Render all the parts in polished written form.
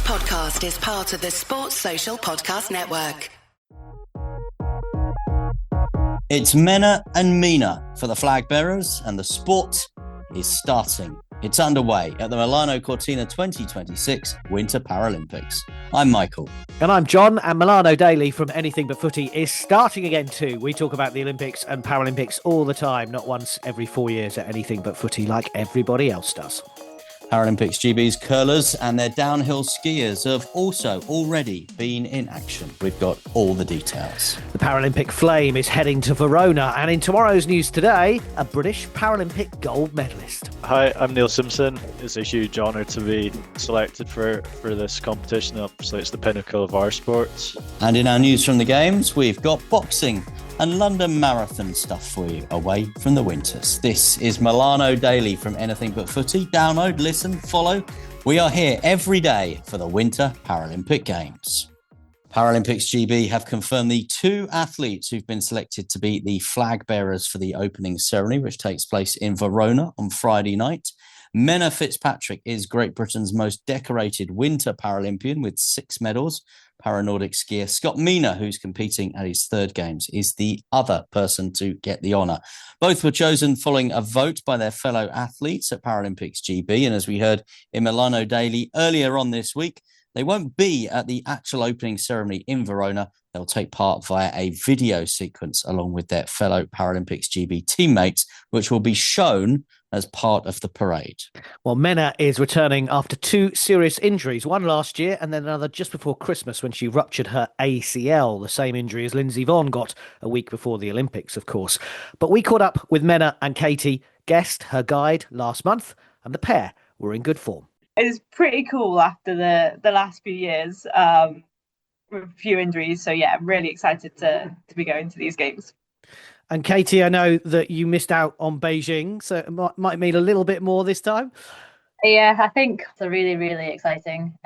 podcast is part of the Sports Social Podcast Network. It's Mena and Mina for the flag bearers, and the sport is starting. It's underway at the Milano Cortina 2026 Winter Paralympics. I'm Michael. And I'm John, and Milano Daily from Anything But Footy is starting again too. We talk about the Olympics and Paralympics all the time, not once every 4 years at Anything But Footy like everybody else does. Paralympics GB's curlers and their downhill skiers have also already been in action. We've got all the details. The Paralympic flame is heading to Verona, and in tomorrow's news today, a British Paralympic gold medalist. Hi, I'm Neil Simpson. It's a huge honour to be selected for this competition. Obviously, it's the pinnacle of our sports. And in our news from the Games, we've got boxing and London Marathon stuff for you away from the winters. This is Milano Daily from Anything But Footy. Download, listen, follow. We are here every day for the Winter Paralympic Games. Paralympics GB have confirmed the two athletes who've been selected to be the flag bearers for the opening ceremony, which takes place in Verona on Friday night. Mena Fitzpatrick is Great Britain's most decorated Winter Paralympian with 6 medals. Para-Nordic skier Scott Mina, who's competing at his third Games, is the other person to get the honour. Both were chosen following a vote by their fellow athletes at Paralympics GB. And as we heard in Milano Daily earlier on this week, they won't be at the actual opening ceremony in Verona. They'll take part via a video sequence along with their fellow Paralympics GB teammates, which will be shown as part of the parade. Well, Mena is returning after 2 serious injuries, one last year and then another just before Christmas when she ruptured her ACL, the same injury as Lindsey Vonn got a week before the Olympics, of course. But we caught up with Mena and Katie, guest her guide last month, and the pair were in good form. It's pretty cool after the last few years with a few injuries. So yeah, I'm really excited to be going to these games. And Katie, I know that you missed out on Beijing, so it might mean a little bit more this time. Yeah, I think it's a really, really exciting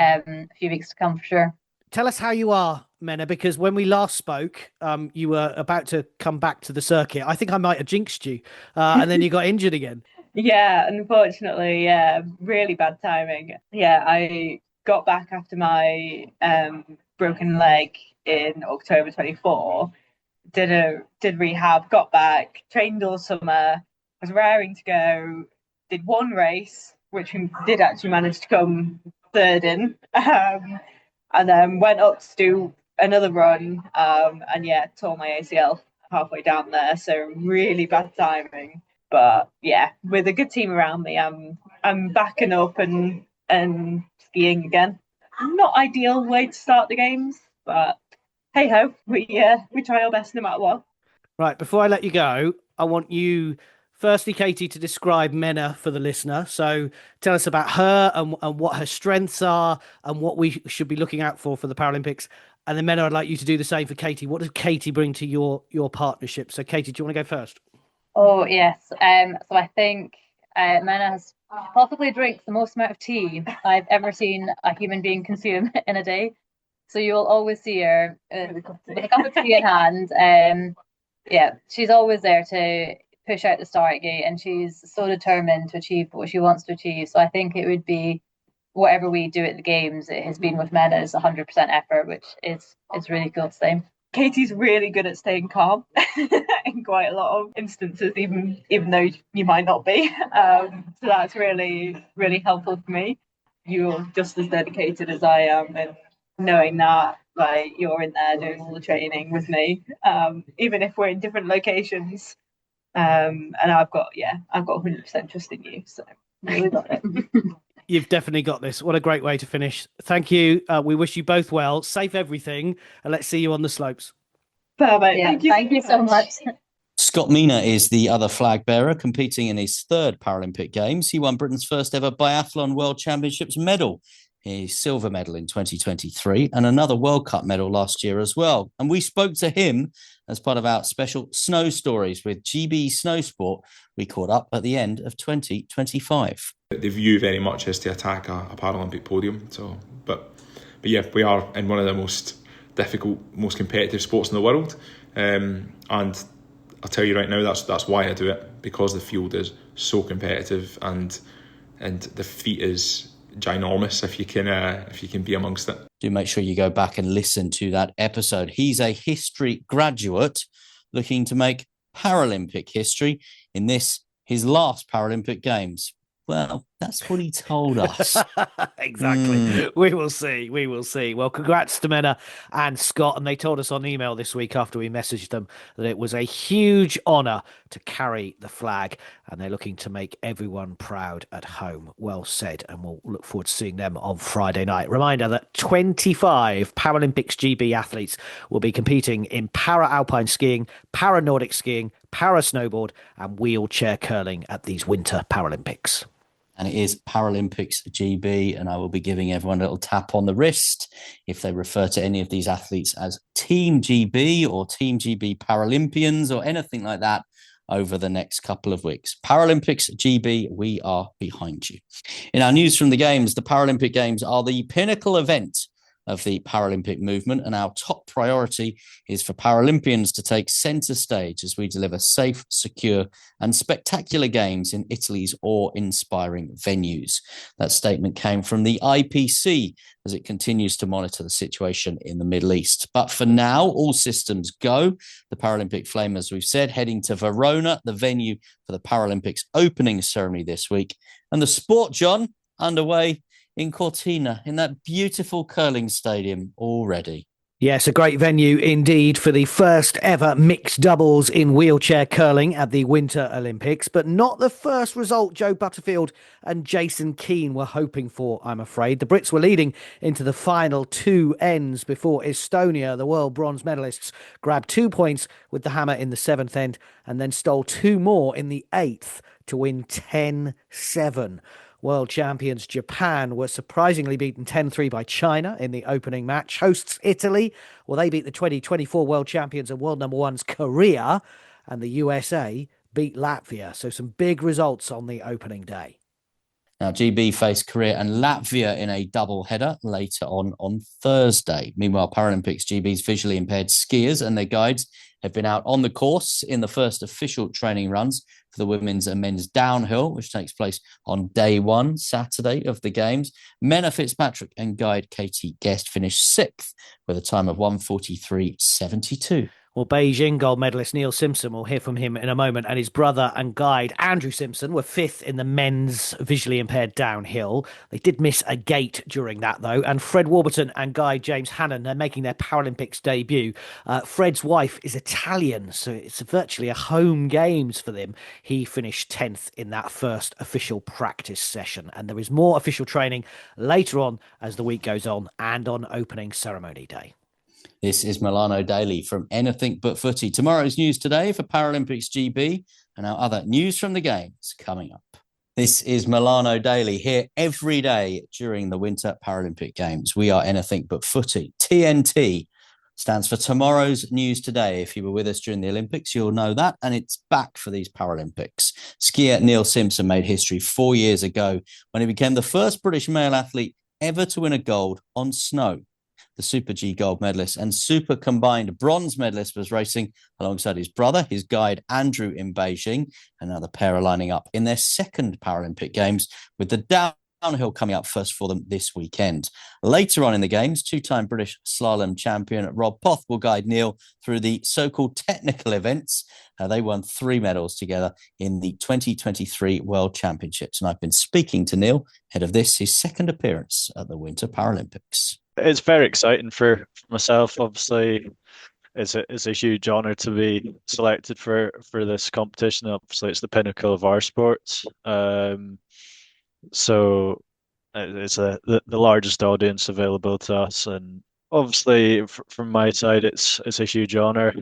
few weeks to come for sure. Tell us how you are, Mena, because when we last spoke, you were about to come back to the circuit. I think I might have jinxed you, and then you got injured again. Yeah, unfortunately, yeah, really bad timing. Yeah, I got back after my broken leg in October 24. Did rehab, got back, trained all summer, was raring to go, did one race, which we did actually manage to come third in, and then went up to do another run, and yeah, tore my ACL halfway down there, so really bad timing. But yeah, with a good team around me, I'm backing up and skiing again. Not ideal way to start the games, but hey ho, we try our best no matter what. Right, before I let you go, I want you, firstly, Katie, to describe Mena for the listener. So tell us about her and what her strengths are and what we should be looking out for the Paralympics. And then Mena, I'd like you to do the same for Katie. What does Katie bring to your partnership? So Katie, do you want to go first? Oh yes, so I think Mena has possibly drinks the most amount of tea I've ever seen a human being consume in a day. So you'll always see her with a cup of tea in hand. Yeah, she's always there to push out the start gate, and she's so determined to achieve what she wants to achieve. So I think it would be whatever we do at the Games, it has been with Mena is 100% effort, which is really cool to say. Katie's really good at staying calm in quite a lot of instances, even though you might not be. So that's really, really helpful for me. You're just as dedicated as I am, and knowing that like you're in there doing all the training with me, even if we're in different locations. And I've got 100% trust in you. So really got it. You've definitely got this. What a great way to finish. Thank you. We wish you both well. Safe everything. And let's see you on the slopes. Perfect. Yeah, thank you so much. Scott Mina is the other flag bearer competing in his third Paralympic Games. He won Britain's first ever biathlon World Championships medal, his silver medal in 2023, and another World Cup medal last year as well. And we spoke to him as part of our special Snow Stories with GB Snow Sport. We caught up at the end of 2025. The view very much is to attack a Paralympic podium. So, but yeah, we are in one of the most difficult, most competitive sports in the world, and I'll tell you right now, that's why I do it, because the field is so competitive and the feat is ginormous if you can be amongst it. Do make sure you go back and listen to that episode. He's a history graduate looking to make Paralympic history in his last Paralympic Games. Well, that's what he told us. Exactly. We will see. We will see. Well, congrats to Mena and Scott. And they told us on email this week after we messaged them that it was a huge honour to carry the flag. And they're looking to make everyone proud at home. Well said. And we'll look forward to seeing them on Friday night. Reminder that 25 Paralympics GB athletes will be competing in para-alpine skiing, para-Nordic skiing, para-snowboard and wheelchair curling at these Winter Paralympics. And it is Paralympics GB, and I will be giving everyone a little tap on the wrist if they refer to any of these athletes as Team GB or Team GB Paralympians or anything like that over the next couple of weeks. Paralympics GB, we are behind you. In our news from the Games, the Paralympic Games are the pinnacle event of the Paralympic movement, and our top priority is for Paralympians to take centre stage as we deliver safe, secure and spectacular games in Italy's awe-inspiring venues. That statement came from the IPC as it continues to monitor the situation in the Middle East. But for now, all systems go. The Paralympic Flame, as we've said, heading to Verona, the venue for the Paralympics opening ceremony this week. And the sport, John, underway in Cortina, in that beautiful curling stadium already. Yes, a great venue indeed for the first ever mixed doubles in wheelchair curling at the Winter Olympics, but not the first result Joe Butterfield and Jason Keane were hoping for, I'm afraid. The Brits were leading into the final two ends before Estonia, the world bronze medalists, grabbed 2 points with the hammer in the seventh end and then stole two more in the eighth to win 10-7. World champions Japan were surprisingly beaten 10-3 by China in the opening match. Hosts Italy, well, they beat the 2024 world champions and world number ones Korea, and the USA beat Latvia. So some big results on the opening day. Now, GB face Korea and Latvia in a double header later on Thursday. Meanwhile, Paralympics GB's visually impaired skiers and their guides have been out on the course in the first official training runs for the women's and men's downhill, which takes place on day one, Saturday of the Games. Mena Fitzpatrick and guide Katie Guest finished sixth with a time of 1:43.72. Well, Beijing gold medalist Neil Simpson, we'll hear from him in a moment, and his brother and guide Andrew Simpson were fifth in the men's visually impaired downhill. They did miss a gate during that, though, and Fred Warburton and guide James Hannon are making their Paralympics debut. Fred's wife is Italian, so it's virtually a home games for them. He finished 10th in that first official practice session, and there is more official training later on as the week goes on and on opening ceremony day. This is Milano Daily from Anything But Footy. Tomorrow's news today for Paralympics GB and our other news from the Games coming up. This is Milano Daily, here every day during the Winter Paralympic Games. We are Anything But Footy. TNT stands for Tomorrow's News Today. If you were with us during the Olympics, you'll know that, and it's back for these Paralympics. Skier Neil Simpson made history 4 years ago when he became the first British male athlete ever to win a gold on snow. The Super G gold medalist and Super combined bronze medalist was racing alongside his brother, his guide Andrew in Beijing, and now the pair are lining up in their second Paralympic Games with the downhill coming up first for them this weekend. Later on in the Games, two-time British slalom champion Rob Poth will guide Neil through the so-called technical events. They won 3 medals together in the 2023 World Championships, and I've been speaking to Neil ahead of this, his second appearance at the Winter Paralympics. It's very exciting for myself. Obviously, it's a huge honour to be selected for this competition. Obviously, it's the pinnacle of our sports. So it's the largest audience available to us, and obviously from my side, it's a huge honour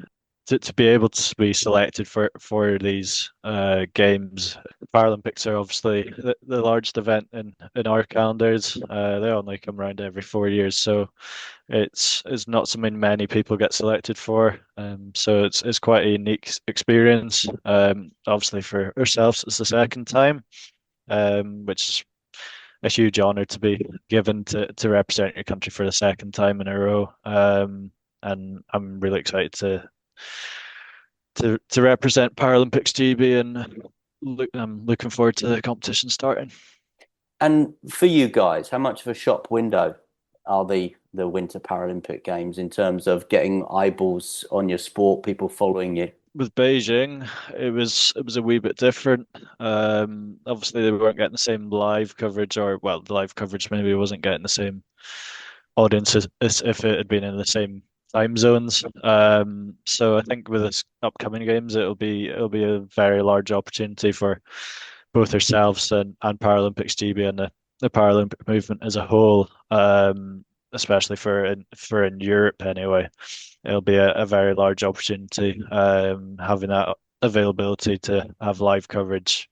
to be able to be selected for these games. Paralympics are obviously the largest event in our calendars. They only come around every 4 years, so it's not something many people get selected for. So it's quite a unique experience. Obviously for ourselves, it's the second time, which is a huge honour to be given to represent your country for the second time in a row. And I'm really excited to represent Paralympics GB, and I'm looking forward to the competition starting. And for you guys, how much of a shop window are the Winter Paralympic Games in terms of getting eyeballs on your sport, people following you? With Beijing, it was a wee bit different. Obviously they weren't getting the same live coverage, or well, the live coverage maybe wasn't getting the same audience as if it had been in the same time zones. So I think with this upcoming games, it'll be a very large opportunity for both ourselves and Paralympics GB and the Paralympic movement as a whole. Especially for in Europe anyway, it'll be a very large opportunity. Having that availability to have live coverage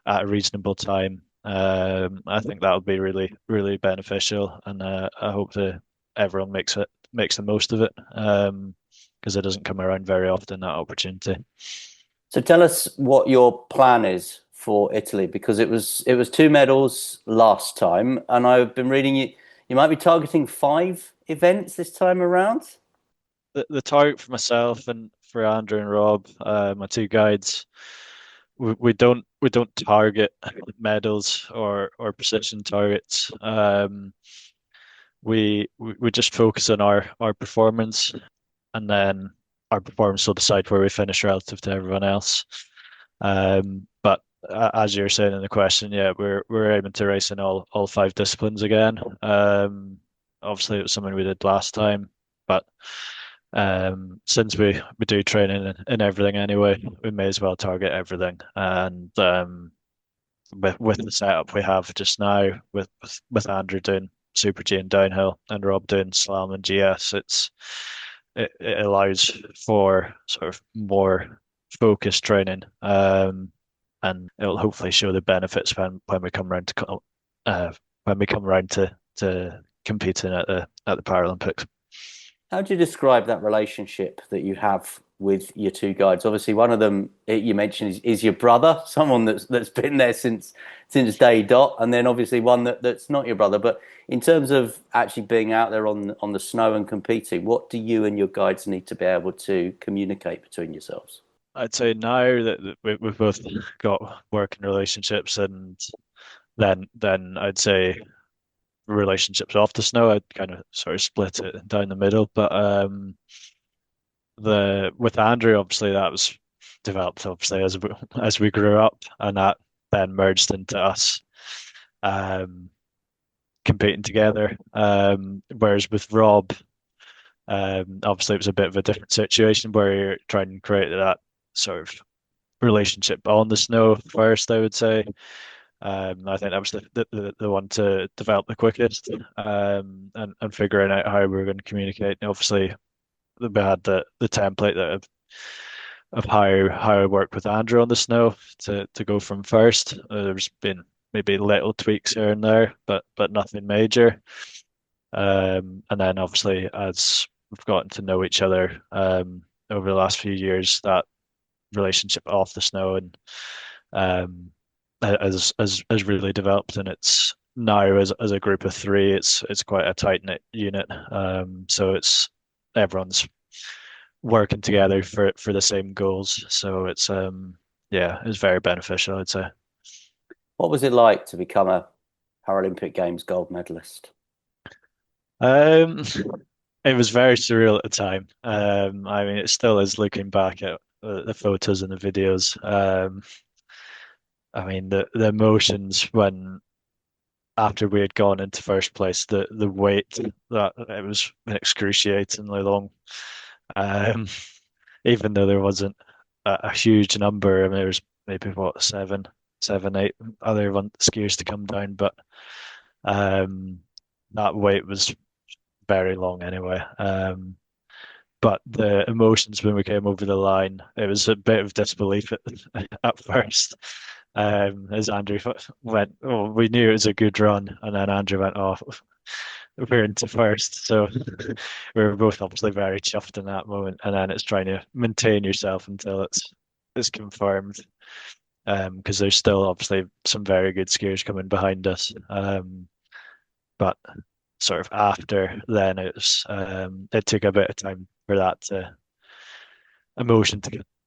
at a reasonable time. I think that would be really beneficial, and I hope that everyone makes the most of it, because it doesn't come around very often, that opportunity. So tell us what your plan is for Italy, because it was 2 medals last time, and I've been reading you might be targeting 5 events this time around. The target for myself and for Andrew and Rob, my two guides, we don't target medals or position targets. We just focus on our performance, and then our performance will decide where we finish relative to everyone else. But as you're saying in the question, yeah, we're aiming to race in all 5 disciplines again. Obviously, it was something we did last time, but since we do training in everything anyway, we may as well target everything. And with the setup we have just now, with Andrew doing Super G and downhill, and Rob doing slalom and GS, it allows for sort of more focused training, and it'll hopefully show the benefits when we come around to competing at the Paralympics. How do you describe that relationship that you have with your two guides? Obviously, one of them you mentioned is your brother, someone that's been there since day dot, and then obviously one that's not your brother. But in terms of actually being out there on the snow and competing, what do you and your guides need to be able to communicate between yourselves? I'd say now that we've both got working relationships, and then I'd say relationships off the snow, I'd kind of sort of split it down the middle. But the with Andrew, obviously that was developed obviously as we grew up, and that then merged into us competing together. Whereas with Rob, obviously it was a bit of a different situation where you're trying to create that sort of relationship on the snow first, I would say. I think that was the one to develop the quickest, and figuring out how we were going to communicate. And obviously, we had the template of how I worked with Andrew on the snow to go from first. There's been maybe little tweaks here and there, but nothing major. And then obviously, as we've gotten to know each other over the last few years, that relationship off the snow and has really developed, and it's now as a group of three, it's quite a tight knit unit. So it's everyone's working together for the same goals. So it's yeah, it's very beneficial, I'd say. What was it like to become a Paralympic Games gold medalist? Um, it was very surreal at the time. I mean, it still is looking back at the photos and the videos. I mean, the emotions when after we had gone into first place, the wait that it was excruciatingly long. Um, Even though there wasn't a huge number. I mean, there was maybe what seven, eight other skiers to come down, but that wait was very long anyway. But the emotions when we came over the line, it was a bit of disbelief at first. As Andrew went, oh, we knew it was a good run, and then Andrew went, oh, we're into first. So we were both obviously very chuffed in that moment, and then it's trying to maintain yourself until it's confirmed. Because there's still obviously some very good skiers coming behind us. But sort of after then it took a bit of time for that emotion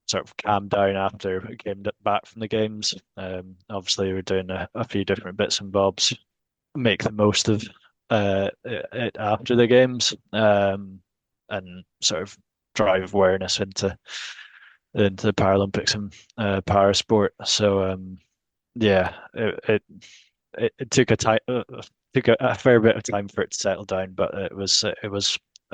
sort of calmed down after we came back from the games. Obviously, we're doing a few different bits and bobs, make the most of it after the games, and sort of drive awareness into the Paralympics and parasport. So yeah, it took a fair bit of time for it to settle down, but it was a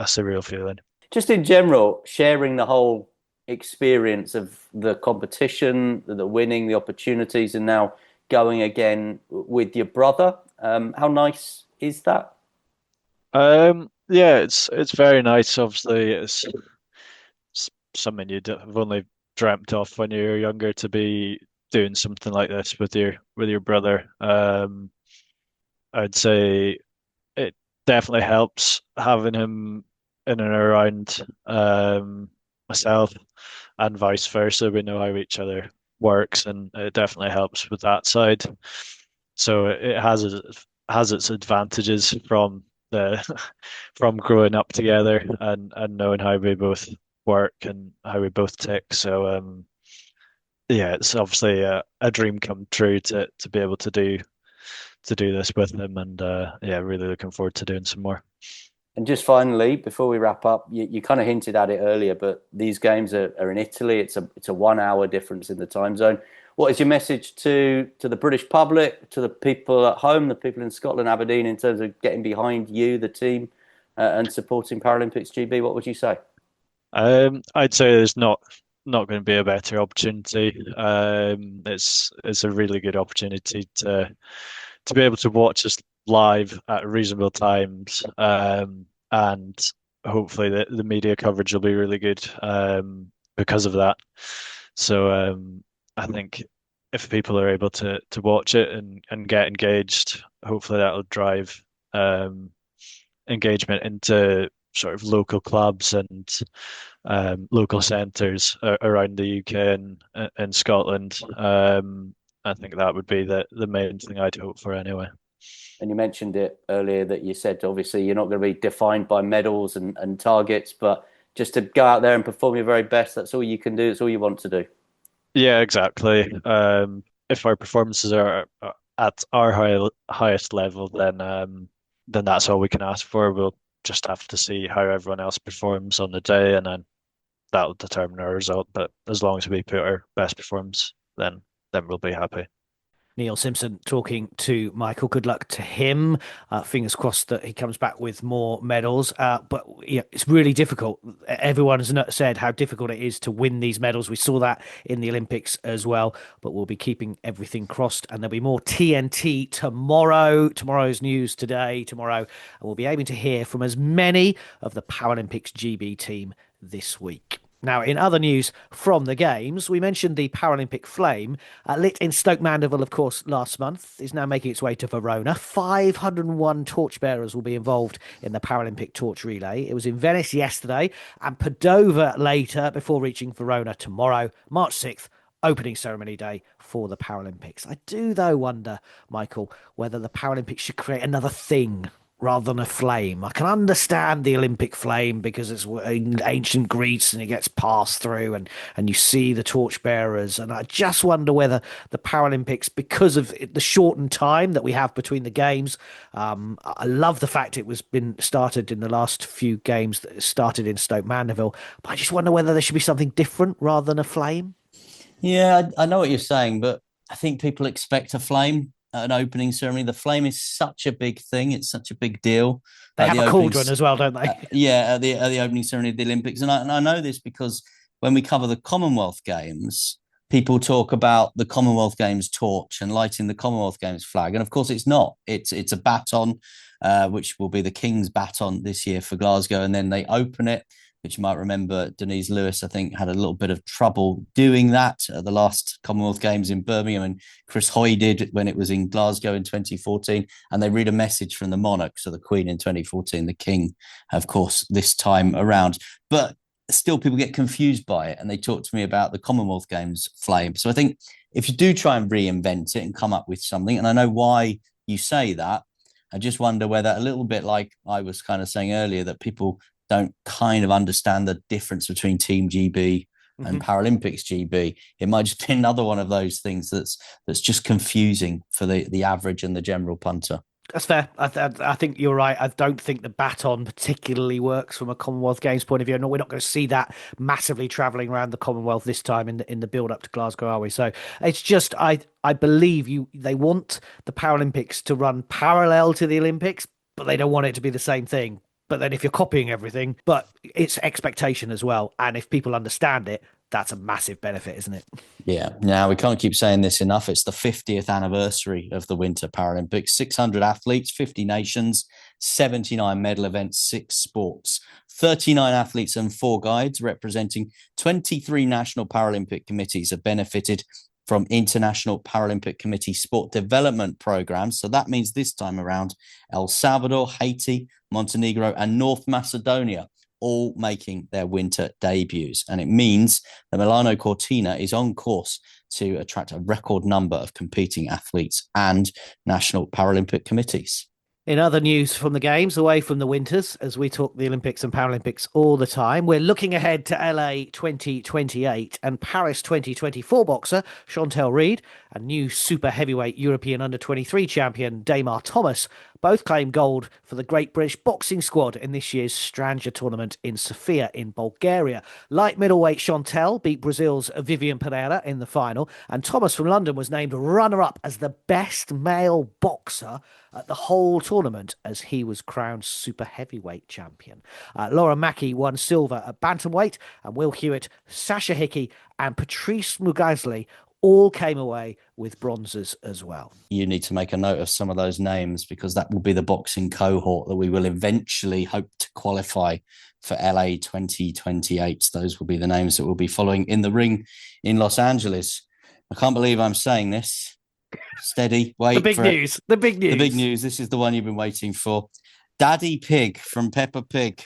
surreal feeling. Just in general, sharing the whole experience of the competition, the winning, the opportunities, and now going again with your brother. How nice is that? Yeah, it's very nice. Obviously, it's something you'd have only dreamt of when you were younger, to be doing something like this with your brother. I'd say it definitely helps having him in and around myself, and vice versa. We know how each other works, and it definitely helps with that side. So it has its advantages from the from growing up together, and knowing how we both work and how we both tick. So yeah, it's obviously a dream come true to be able to do this with him, and yeah, really looking forward to doing some more. And just finally, before we wrap up, you kind of hinted at it earlier, but these games are in Italy. It's a 1 hour difference in the time zone. What is your message to the British public, to the people at home, the people in Scotland, Aberdeen, in terms of getting behind you, the team, and supporting Paralympics GB? What would you say? I'd say there's not going to be a better opportunity. It's a really good opportunity to be able to watch us live at reasonable times, and hopefully the media coverage will be really good because of that. So I think if people are able to watch it and get engaged, hopefully that'll drive engagement into sort of local clubs and local centres around the UK and Scotland. I think that would be the main thing I'd hope for anyway. And you mentioned it earlier that you said, obviously, you're not going to be defined by medals and targets, but just to go out there and perform your very best, that's all you can do. It's all you want to do. Yeah, exactly. If our performances are at our highest level, then that's all we can ask for. We'll just have to see how everyone else performs on the day, and then that'll determine our result. But as long as we put our best performance, then we'll be happy. Neil Simpson talking to Michael. Good luck to him. Fingers crossed that he comes back with more medals. But yeah, it's really difficult. Everyone has said how difficult it is to win these medals. We saw that in the Olympics as well. But we'll be keeping everything crossed, and there'll be more TNT tomorrow. Tomorrow's news today, tomorrow, and we'll be aiming to hear from as many of the Paralympics GB team this week. Now, in other news from the Games, we mentioned the Paralympic flame, lit in Stoke Mandeville, of course, last month, is now making its way to Verona. 501 torchbearers will be involved in the Paralympic torch relay. It was in Venice yesterday and Padova later, before reaching Verona tomorrow, March 6th, opening ceremony day for the Paralympics. I do, though, wonder, Michael, whether the Paralympics should create another thing rather than a flame. I can understand the Olympic flame because it's in ancient Greece and it gets passed through and you see the torchbearers. And I just wonder whether the Paralympics, because of the shortened time that we have between the games, I love the fact it was been started in the last few games that started in Stoke Mandeville, but I just wonder whether there should be something different rather than a flame. Yeah, I know what you're saying, but I think people expect a flame at an opening ceremony. The flame is such a big thing; it's such a big deal. They have a cauldron as well, don't they? Yeah, at the opening ceremony of the Olympics, and I know this because when we cover the Commonwealth Games, people talk about the Commonwealth Games torch and lighting the Commonwealth Games flag, and of course, it's not. It's a baton, which will be the King's baton this year for Glasgow, and then they open it, which you might remember Denise Lewis, I think, had a little bit of trouble doing that at the last Commonwealth Games in Birmingham, and Chris Hoy did when it was in Glasgow in 2014. And they read a message from the monarch, so the Queen in 2014, the King, of course, this time around. But still, people get confused by it, and they talk to me about the Commonwealth Games flame. So I think if you do try and reinvent it and come up with something, and I know why you say that, I just wonder whether, a little bit like I was kind of saying earlier, that people don't kind of understand the difference between Team GB and Paralympics GB. It might just be another one of those things that's just confusing for the average and the general punter. That's fair. I think you're right. I don't think the baton particularly works from a Commonwealth Games point of view. No, we're not going to see that massively travelling around the Commonwealth this time in the build up to Glasgow, are we? So it's just I believe they want the Paralympics to run parallel to the Olympics, but they don't want it to be the same thing. But then if you're copying everything, but it's expectation as well. And if people understand it, that's a massive benefit, isn't it? Yeah. Now, we can't keep saying this enough. It's the 50th anniversary of the Winter Paralympics. 600 athletes, 50 nations, 79 medal events, 6 sports, 39 athletes and 4 guides representing 23 national Paralympic committees have benefited from International Paralympic Committee sport development programs. So that means this time around, El Salvador, Haiti, Montenegro, and North Macedonia all making their winter debuts. And it means the Milano Cortina is on course to attract a record number of competing athletes and national Paralympic committees. In other news from the Games, away from the Winters, as we talk the Olympics and Paralympics all the time, we're looking ahead to LA 2028 and Paris 2024 boxer Chantel Reed and new super heavyweight European under-23 champion Damar Thomas both claim gold for the Great British Boxing Squad in this year's Stranja tournament in Sofia in Bulgaria. Light middleweight Chantel beat Brazil's Vivian Pereira in the final, and Thomas from London was named runner-up as the best male boxer at the whole tournament as he was crowned super heavyweight champion. Laura Mackie won silver at bantamweight, and Will Hewitt, Sasha Hickey and Patrice Mugasli all came away with bronzes as well. You need to make a note of some of those names because that will be the boxing cohort that we will eventually hope to qualify for LA 2028. Those will be the names that we'll be following in the ring in Los Angeles. I can't believe I'm saying this. Steady, wait. The big news. The big news. This is the one you've been waiting for. Daddy Pig from Peppa Pig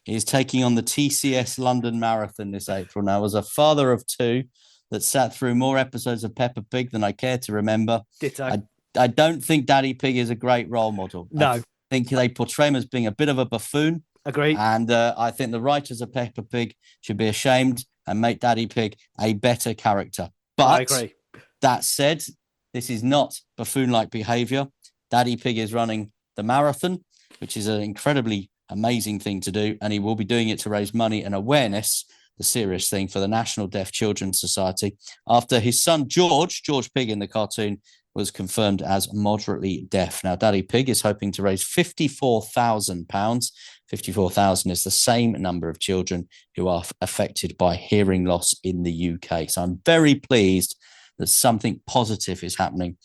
is taking on the TCS London Marathon this April. Now, as a father of 2 that sat through more episodes of Peppa Pig than I care to remember, Ditto. I don't think Daddy Pig is a great role model. No. I think they portray him as being a bit of a buffoon. Agree. And I think the writers of Peppa Pig should be ashamed and make Daddy Pig a better character. But I agree. That said, this is not buffoon-like behaviour. Daddy Pig is running the marathon, which is an incredibly amazing thing to do, and he will be doing it to raise money and awareness, the serious thing, for the National Deaf Children's Society, after his son George Pig in the cartoon, was confirmed as moderately deaf. Now, Daddy Pig is hoping to raise £54,000. 54,000 is the same number of children who are affected by hearing loss in the UK. So I'm very pleased that something positive is happening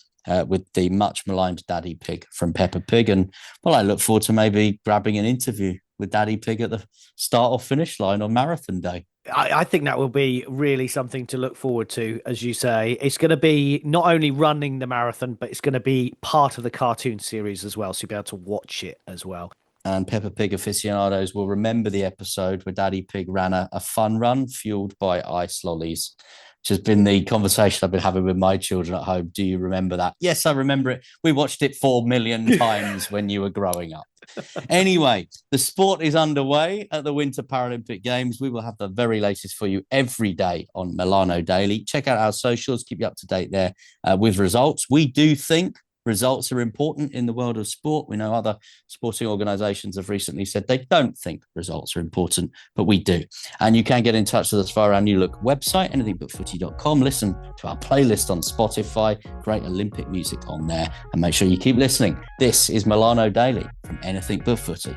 with the much maligned Daddy Pig from Peppa Pig. And, well, I look forward to maybe grabbing an interview with Daddy Pig at the start or finish line on Marathon Day. I think that will be really something to look forward to, as you say. It's going to be not only running the marathon, but it's going to be part of the cartoon series as well, so you'll be able to watch it as well. And Peppa Pig aficionados will remember the episode where Daddy Pig ran a fun run fueled by ice lollies, which has been the conversation I've been having with my children at home. Do you remember that? Yes, I remember it. We watched it 4 million times when you were growing up. Anyway, the sport is underway at the Winter Paralympic Games. We will have the very latest for you every day on Milano Daily. Check out our socials, keep you up to date there with results. We do think results are important in the world of sport. We know other sporting organisations have recently said they don't think results are important, but we do. And you can get in touch with us via our New Look website, anythingbutfooty.com. Listen to our playlist on Spotify. Great Olympic music on there. And make sure you keep listening. This is Milano Daily from Anything But Footy.